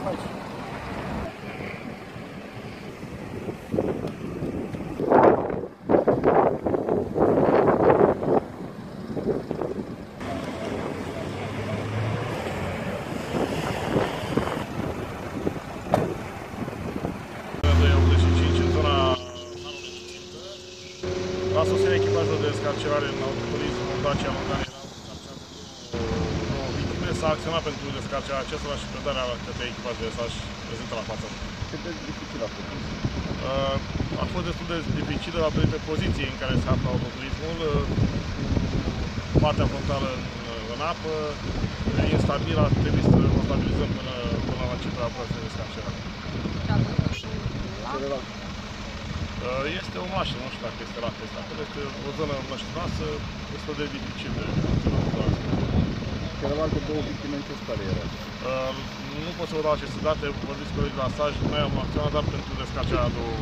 aici. A sosit echipajul de descarcerare în autoturism Dacia Logan două victime. S-a acționat pentru descarcerea acestora și predarea către echipajul să-și prezintă la față. Cât de dificil a fost? A fost destul de dificilă datorită poziției în care se află autoturismul, partea frontală în apă, instabilă, trebuie să o stabilizăm până la începerea operației de descarcerare. Este o mașină, nu știu dacă este la test acolo, este o zonă măștinoasă, destul de dificil de funcționat. Celelalte două victime în ce stare erau? Nu pot să vă dau aceste date, vorbiți cu la staj, noi am acționat doar pentru descarcerea a două.